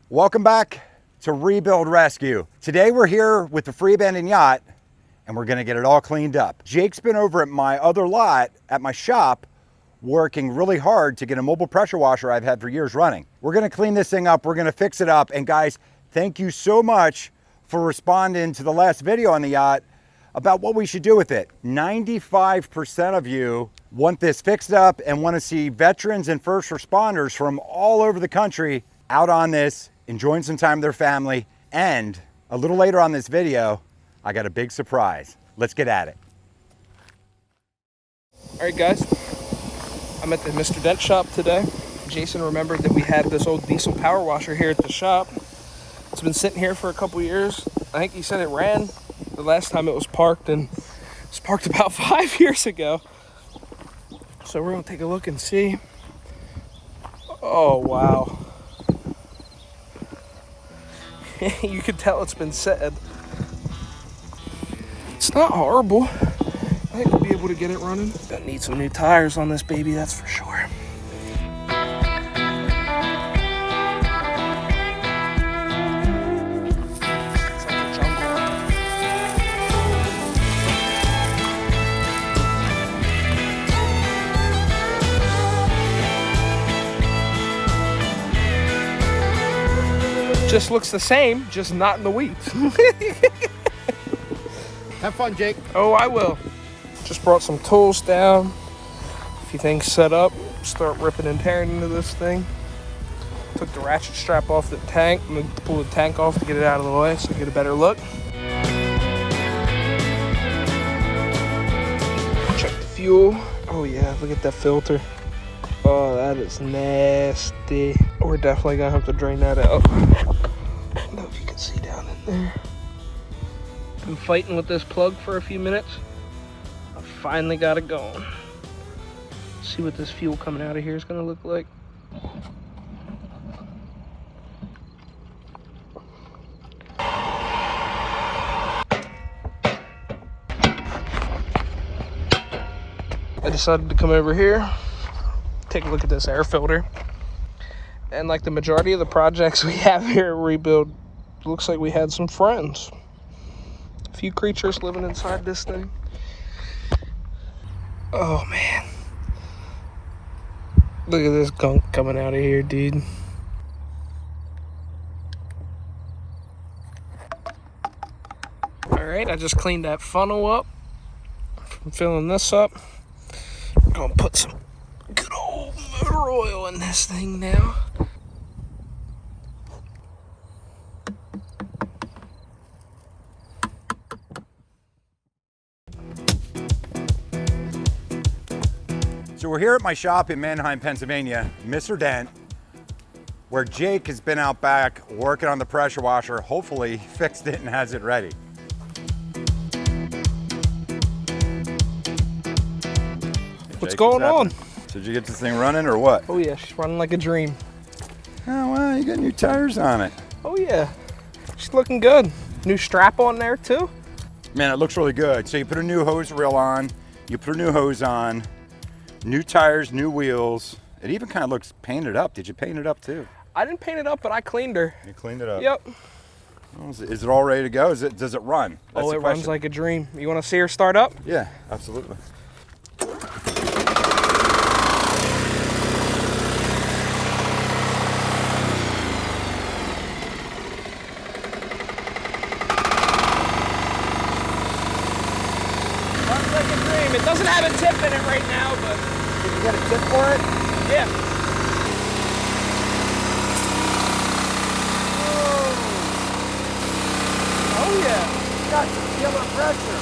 Welcome back to Rebuild Rescue. Today we're here with the free abandoned yacht and we're gonna get it all cleaned up. Jake's been over at my other lot at my shop working really hard to get a mobile pressure washer I've had for years running. We're gonna clean this thing up, we're gonna fix it up, and guys, thank you so much for responding to the last video on the yacht about what we should do with it. 95% of you want this fixed up and want to see veterans and first responders from all over the country out on this, enjoying some time with their family. And a little later on this video, I got a big surprise. Let's get at it. All right, guys, I'm at the Mr. Dent shop today. Jason remembered that we had this old diesel power washer here at the shop. It's been sitting here for a couple years. I think he said it ran the last time it was parked, and it was parked about 5 years ago. So we're gonna take a look and see. Oh, wow. You can tell it's been said. It's not horrible. I think we'll be able to get it running. Gonna need some new tires on this baby, that's for sure. It's like a jungle. Just looks the same, just not in the weeds. Have fun, Jake. Oh, I will. Just brought some tools down. A few things set up. Start ripping and tearing into this thing. Took the ratchet strap off the tank. I'm gonna pull the tank off to get it out of the way so I get a better look. Check the fuel. Oh yeah, look at that filter. Oh, that is nasty. We're definitely gonna have to drain that out. I don't know if you can see down in there. Been fighting with this plug for a few minutes. I finally got it going. See what this fuel coming out of here is gonna look like. I decided to come over here, take a look at this air filter. And like the majority of the projects we have here at Rebuild, looks like we had some friends. A few creatures living inside this thing. Oh man. Look at this gunk coming out of here, dude. Alright, I just cleaned that funnel up. I'm filling this up. I'm gonna put some good old motor oil in this thing now. So we're here at my shop in Manheim, Pennsylvania, Mr. Dent, where Jake has been out back working on the pressure washer, hopefully fixed it and has it ready. What's going on? Did you get this thing running or what? Oh yeah, she's running like a dream. Oh well, you got new tires on it. Oh yeah, she's looking good. New strap on there too. Man, it looks really good. So you put a new hose reel on, you put a new hose on, new tires, new wheels. It even kind of looks painted up. Did you paint it up too? I didn't paint it up, but I cleaned her. You cleaned it up? Yep. Well, is it all ready to go? Does it run? That's It runs like a dream. You want to see her start up? Yeah, absolutely. Runs like a dream. It doesn't have a tip in it right now, but... Did you get a tip for it? Yeah. Oh yeah. Got some killer pressure.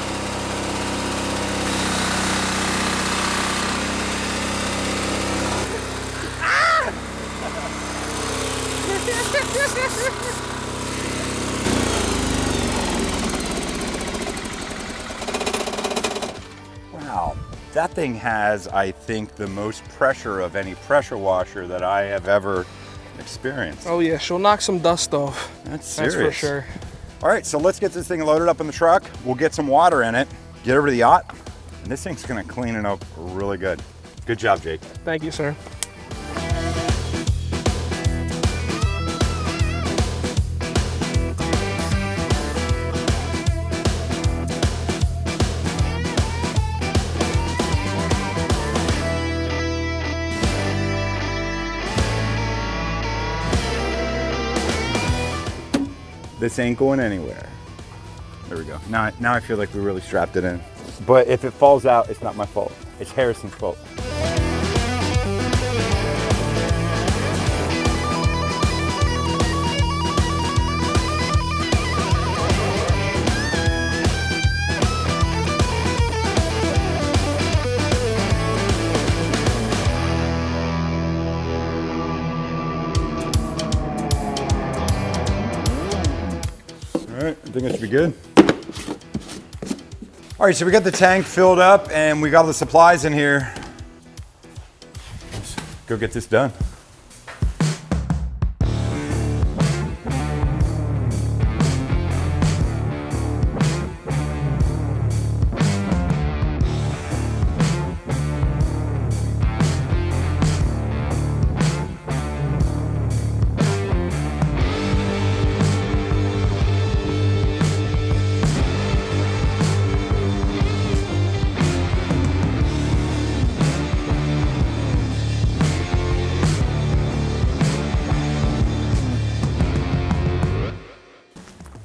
Wow, that thing has, I think, the most pressure of any pressure washer that I have ever experienced. Oh yeah, she'll knock some dust off. That's serious. That's for sure. All right, so let's get this thing loaded up in the truck. We'll get some water in it, get over to the yacht, and this thing's gonna clean it up really good. Good job, Jake. Thank you, sir. This ain't going anywhere. There we go. Now I feel like we really strapped it in. But if it falls out, it's not my fault. It's Harrison's fault. All right, I think it should be good. All right, so we got the tank filled up and we got all the supplies in here. Let's go get this done.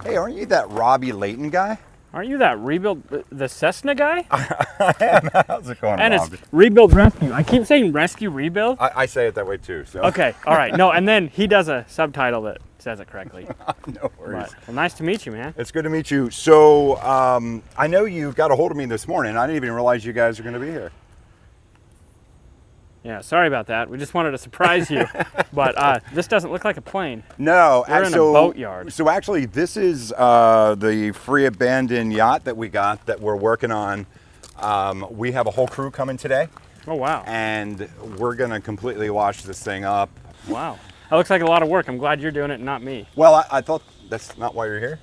Hey, aren't you that Robbie Layton guy? Aren't you that rebuild the Cessna guy? I am. How's it going, And Robbie? it's rebuild rescue. I keep saying rescue rebuild. I say it that way too. So. Okay, all right. No, and then he does a subtitle that says it correctly. No worries. But, well, nice to meet you, man. It's good to meet you. So I know you got a hold of me this morning. I didn't even realize you guys are going to be here. Yeah, sorry about that. We just wanted to surprise you. But this doesn't look like a plane. No, We're in a boatyard. So actually, this is the free abandoned yacht that we got that we're working on. We have a whole crew coming today. Oh, wow. And we're going to completely wash this thing up. Wow. That looks like a lot of work. I'm glad you're doing it and not me. Well, I thought that's not why you're here.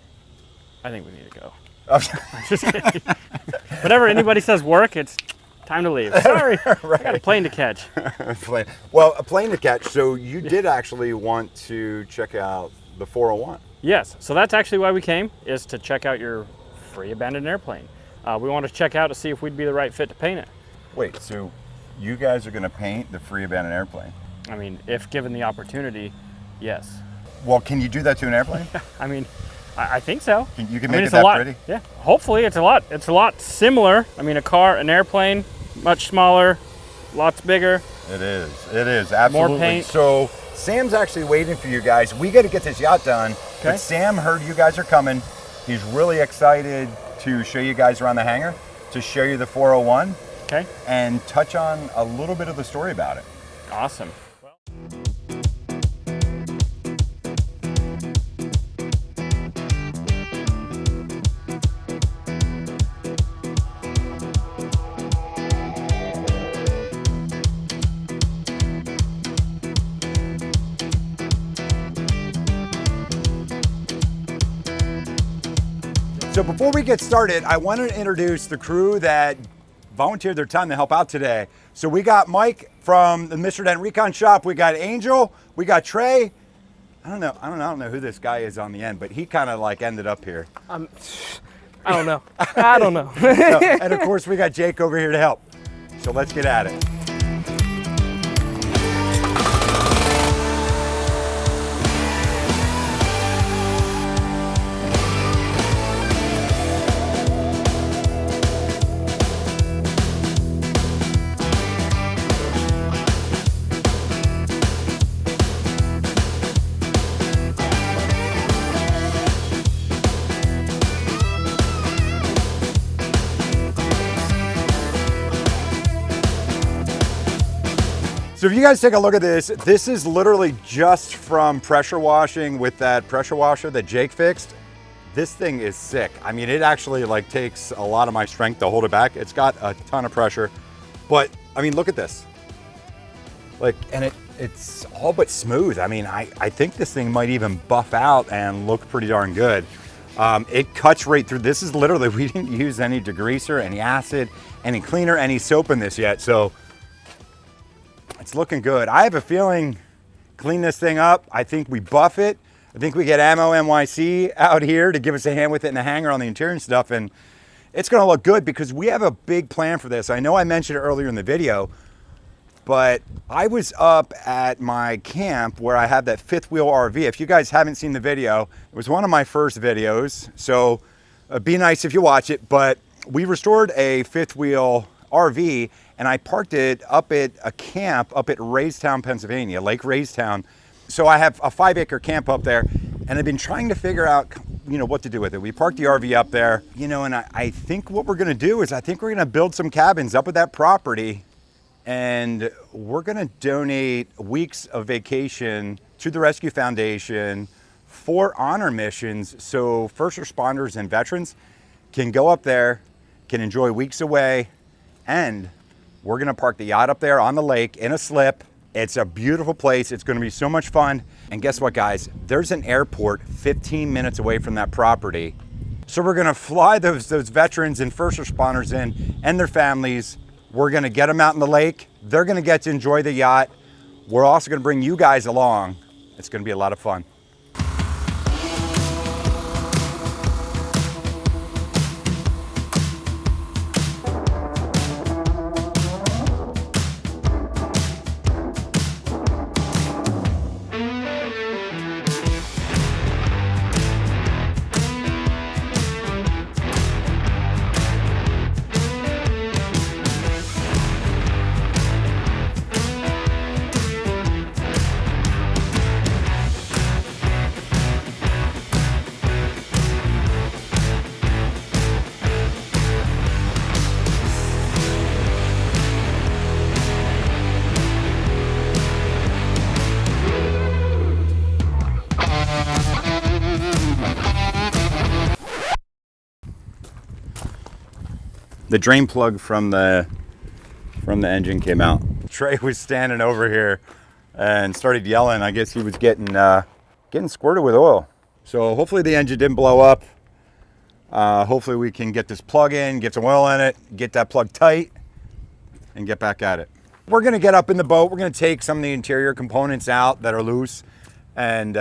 I think we need to go. I'm just kidding. Whenever anybody says work, it's time to leave. Sorry, Right. I got a plane to catch. Well, a plane to catch. So you did actually want to check out the 401. Yes, so that's actually why we came, is to check out your free abandoned airplane. We wanted to check out to see if we'd be the right fit to paint it. Wait, so you guys are going to paint the free abandoned airplane? I mean, if given the opportunity, yes. Well, can you do that to an airplane? I mean, I think so. You can I mean, make it's it that a lot, pretty? Yeah, hopefully it's a lot similar. I mean, a car, an airplane, much smaller, lots bigger. It is, absolutely. More paint. So Sam's actually waiting for you guys. We got to get this yacht done, Okay. but Sam heard you guys are coming. He's really excited to show you guys around the hangar, to show you the 401, Okay, and touch on a little bit of the story about it. awesome. So before we get started, I want to introduce the crew that volunteered their time to help out today. So we got Mike from the Mr. Dent Recon Shop. We got Angel. We got Trey. I don't know who this guy is on the end, but he kind of like ended up here. I don't know. I don't know. And of course, we got Jake over here to help. So let's get at it. So if you guys take a look at this, this is literally just from pressure washing with that pressure washer that Jake fixed. This thing is sick. I mean, it actually like takes a lot of my strength to hold it back. It's got a ton of pressure, but I mean, look at this. Like, and it's all but smooth. I mean, I think this thing might even buff out and look pretty darn good. It cuts right through. This is literally, we didn't use any degreaser, any acid, any cleaner, any soap in this yet. So it's looking good. I have a feeling, clean this thing up. I think we buff it. I think we get Ammo NYC out here to give us a hand with it in the hangar on the interior and stuff. And it's gonna look good because we have a big plan for this. I know I mentioned it earlier in the video. but I was up at my camp where I have that fifth wheel RV. If you guys haven't seen the video, it was one of my first videos, so be nice if you watch it. But we restored a fifth wheel RV and I parked it up at a camp up at Raystown, Pennsylvania, Lake Raystown. So I have a 5-acre camp up there, and I've been trying to figure out, what to do with it. We parked the RV up there, and I think what we're gonna do is I think we're gonna build some cabins up at that property, and we're gonna donate weeks of vacation to the Rescue Foundation for honor missions, so first responders and veterans can go up there, can enjoy weeks away, and we're gonna park the yacht up there on the lake in a slip. It's a beautiful place. It's gonna be so much fun. And guess what, guys? There's an airport 15 minutes away from that property. So we're gonna fly those veterans and first responders in and their families. We're gonna get them out in the lake. They're gonna get to enjoy the yacht. We're also gonna bring you guys along. It's gonna be a lot of fun. The drain plug from the engine came out. Trey was standing over here and started yelling. I guess he was getting squirted with oil. So hopefully the engine didn't blow up. Hopefully we can get this plug in, get some oil in it, get that plug tight, and get back at it. We're gonna get up in the boat. We're gonna take some of the interior components out that are loose and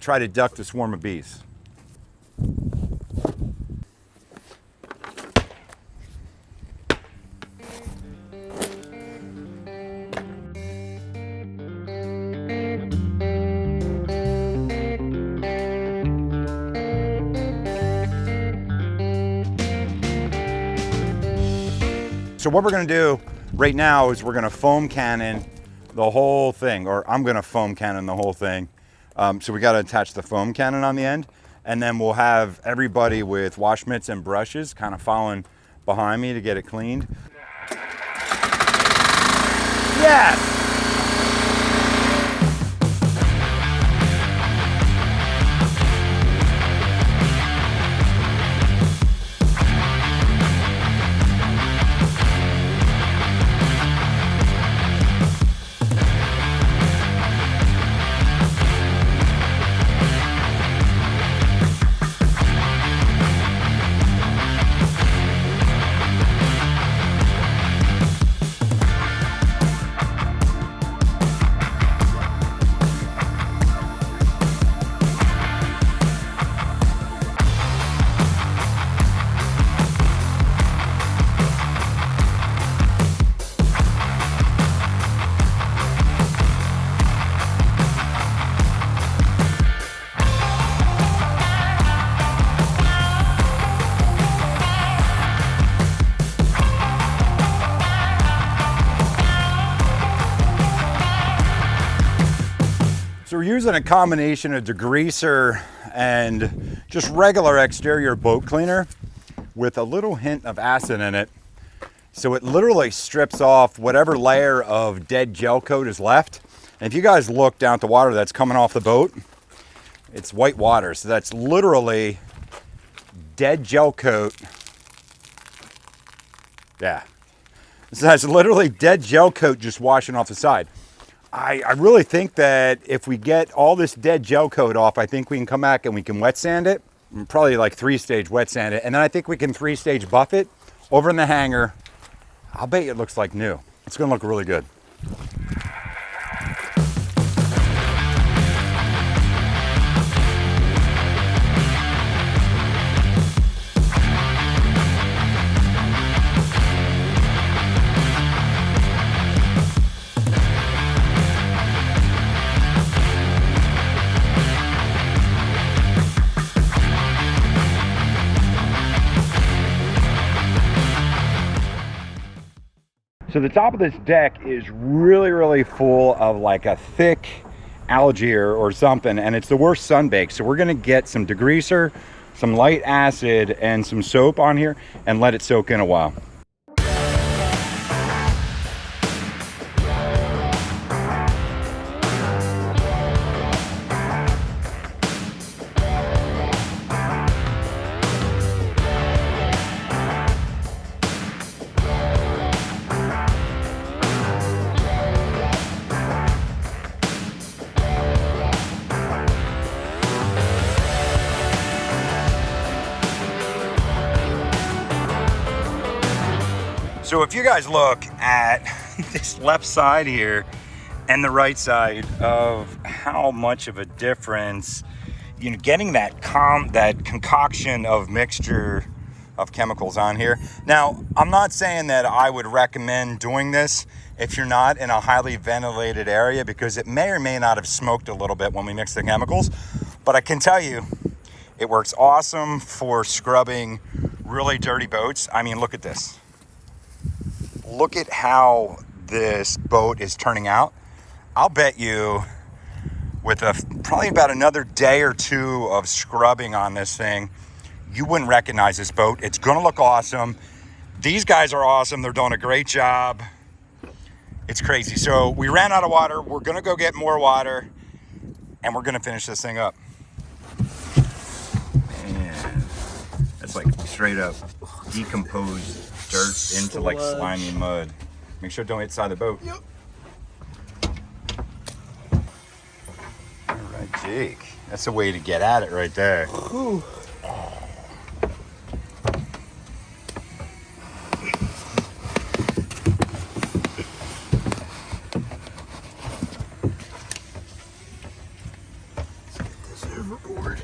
try to duck the swarm of bees. So what we're gonna do right now is we're gonna foam cannon the whole thing, or I'm gonna foam cannon the whole thing. So we gotta attach the foam cannon on the end, and then we'll have everybody with wash mitts and brushes kind of following behind me to get it cleaned. Yes! So we're using a combination of degreaser and just regular exterior boat cleaner with a little hint of acid in it. So it literally strips off whatever layer of dead gel coat is left. And if you guys look down at the water that's coming off the boat, it's white water. So that's literally dead gel coat. Yeah. So that's literally dead gel coat just washing off the side. I really think that if we get all this dead gel coat off, I think we can come back and we can wet sand it. Probably like 3-stage wet sand it. And then I think we can 3-stage buff it over in the hangar. I'll bet you it looks like new. It's gonna look really good. So the top of this deck is really, really full of like a thick algae or something, and it's the worst sunbake. So we're gonna get some degreaser, some light acid, and some soap on here and let it soak in a while. So if you guys look at this left side here and the right side of how much of a difference, you know, getting that concoction of mixture of chemicals on here. Now, I'm not saying that I would recommend doing this if you're not in a highly ventilated area, because it may or may not have smoked a little bit when we mix the chemicals, but I can tell you it works awesome for scrubbing really dirty boats. I mean, look at this. Look at how this boat is turning out. I'll bet you with probably about another day or two of scrubbing on this thing, you wouldn't recognize this boat. It's gonna look awesome. These guys are awesome. They're doing a great job. It's crazy. So we ran out of water. We're gonna go get more water and we're gonna finish this thing up. Man, that's like straight up decomposed dirt into like slimy mud. Make sure don't hit the side of the boat. Yep. All right, Jake. That's a way to get at it right there. Whew. Let's get this overboard.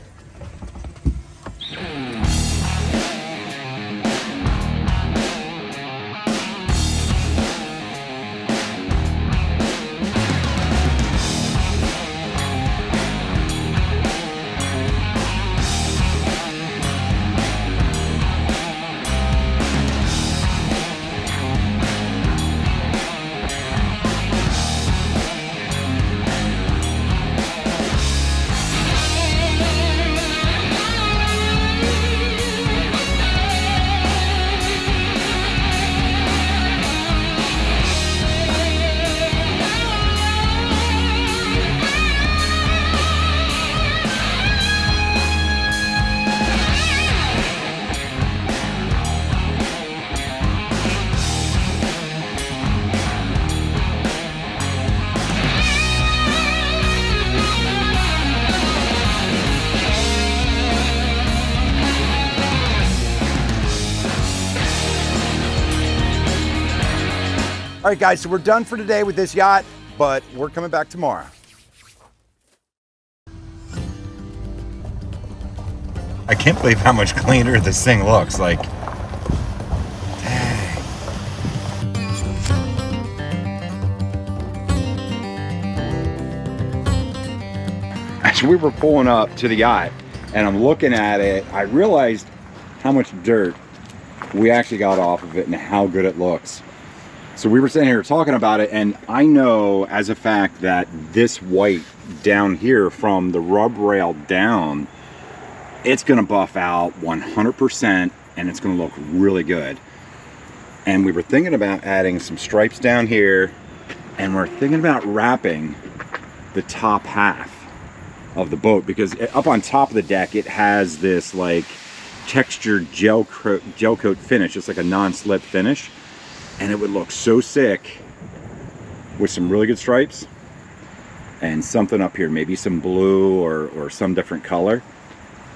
All right, guys, so we're done for today with this yacht, but we're coming back tomorrow. I can't believe how much cleaner this thing looks. Like, dang. As we were pulling up to the yacht and I'm looking at it, I realized how much dirt we actually got off of it and how good it looks. So we were sitting here talking about it, and I know as a fact that this white down here from the rub rail down, it's gonna buff out 100% and it's gonna look really good. And we were thinking about adding some stripes down here, and we're thinking about wrapping the top half of the boat, because up on top of the deck it has this like textured gel coat finish. It's like a non-slip finish. And it would look so sick with some really good stripes and something up here, maybe some blue or some different color.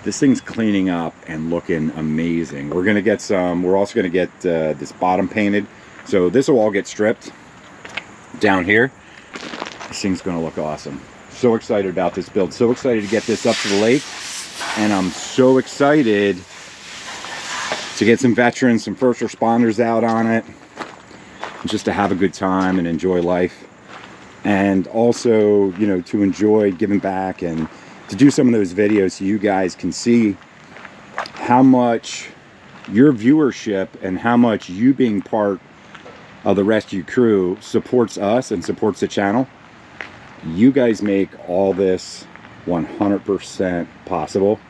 This thing's cleaning up and looking amazing. We're gonna get some, we're also gonna get this bottom painted. So this will all get stripped down here. This thing's gonna look awesome. So excited about this build. So excited to get this up to the lake. And I'm so excited to get some veterans, some first responders out on it. Just to have a good time and enjoy life, and also, you know, to enjoy giving back and to do some of those videos so you guys can see how much your viewership and how much you being part of the rescue crew supports us and supports the channel. You guys make all this 100% possible,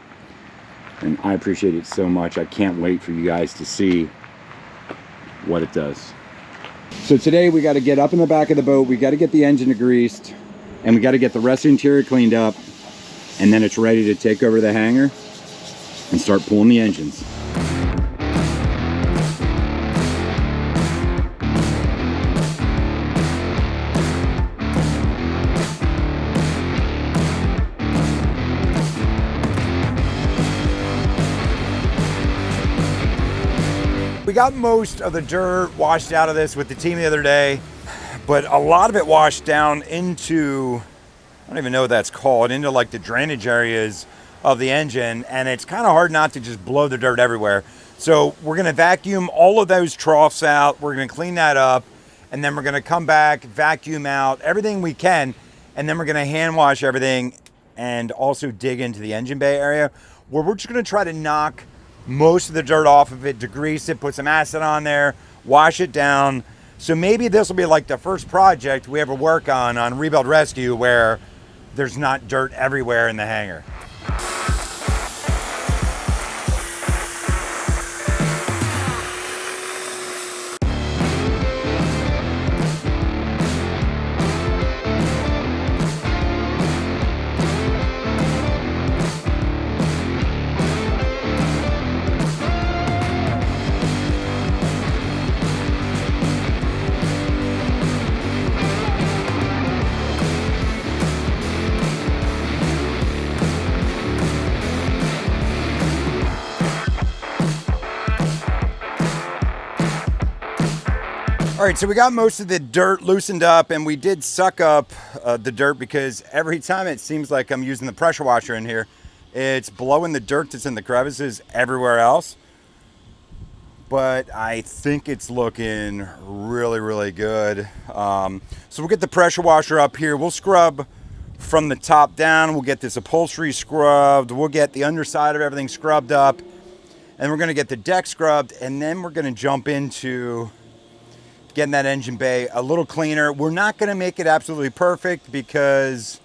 and I appreciate it so much. I can't wait for you guys to see what it does. So today we got to get up in the back of the boat, we got to get the engine degreased, and we got to get the rest of the interior cleaned up, and then it's ready to take over the hangar and start pulling the engines. We got most of the dirt washed out of this with the team the other day, but a lot of it washed down into, I don't even know what that's called, into like the drainage areas of the engine, and it's kind of hard not to just blow the dirt everywhere. So we're gonna vacuum all of those troughs out, we're gonna clean that up, and then we're gonna come back, vacuum out everything we can, and then we're gonna hand wash everything and also dig into the engine bay area, where we're just gonna try to knock most of the dirt off of it, degrease it, put some acid on there, wash it down. So maybe this will be like the first project we ever work on Rebuild Rescue where there's not dirt everywhere in the hangar. All right, so we got most of the dirt loosened up, and we did suck up the dirt because every time it seems like I'm using the pressure washer in here, it's blowing the dirt that's in the crevices everywhere else. But I think it's looking really, really good. So we'll get the pressure washer up here. We'll scrub from the top down. We'll get this upholstery scrubbed. We'll get the underside of everything scrubbed up. And we're gonna get the deck scrubbed, and then we're gonna jump into getting that engine bay a little cleaner. We're not gonna make it absolutely perfect because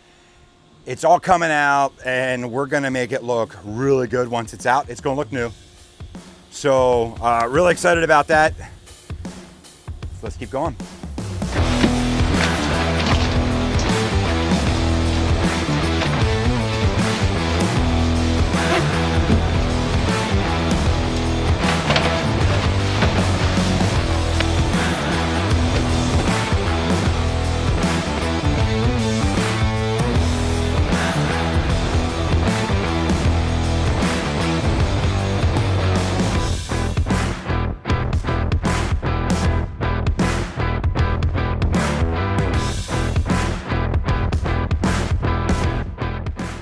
it's all coming out, and we're gonna make it look really good once it's out. It's gonna look new. So really excited about that. Let's keep going.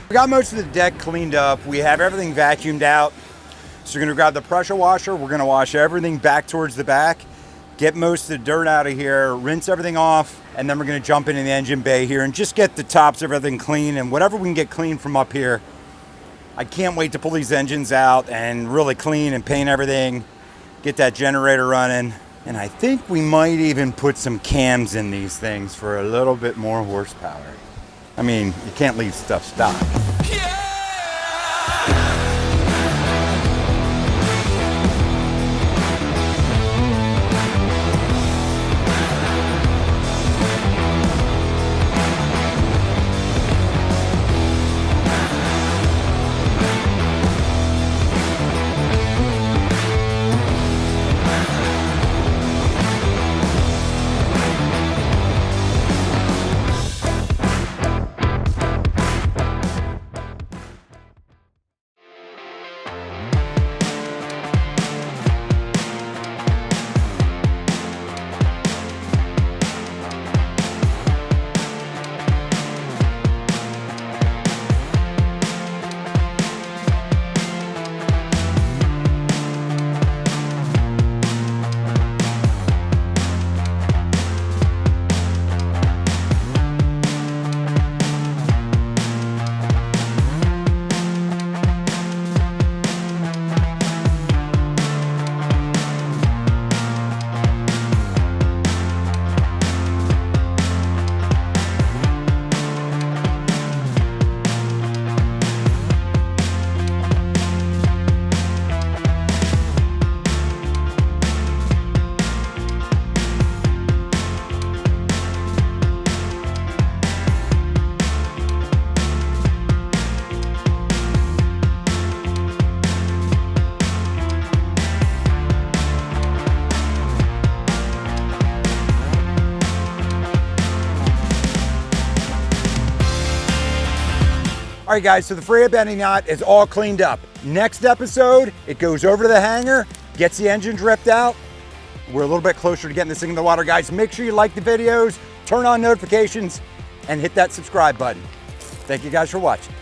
We got most of the deck cleaned up. We have everything vacuumed out. So we're gonna grab the pressure washer. We're gonna wash everything back towards the back, get most of the dirt out of here, rinse everything off, and then we're gonna jump into the engine bay here and just get the tops of everything clean, and whatever we can get clean from up here. I can't wait to pull these engines out and really clean and paint everything, get that generator running. And I think we might even put some cams in these things for a little bit more horsepower. I mean, you can't leave stuff stock. All right, guys, so the free abandoned yacht is all cleaned up. Next episode, it goes over to the hangar, gets the engine dripped out. We're a little bit closer to getting this thing in the water, guys. Make sure you like the videos, turn on notifications, and hit that subscribe button. Thank you guys for watching.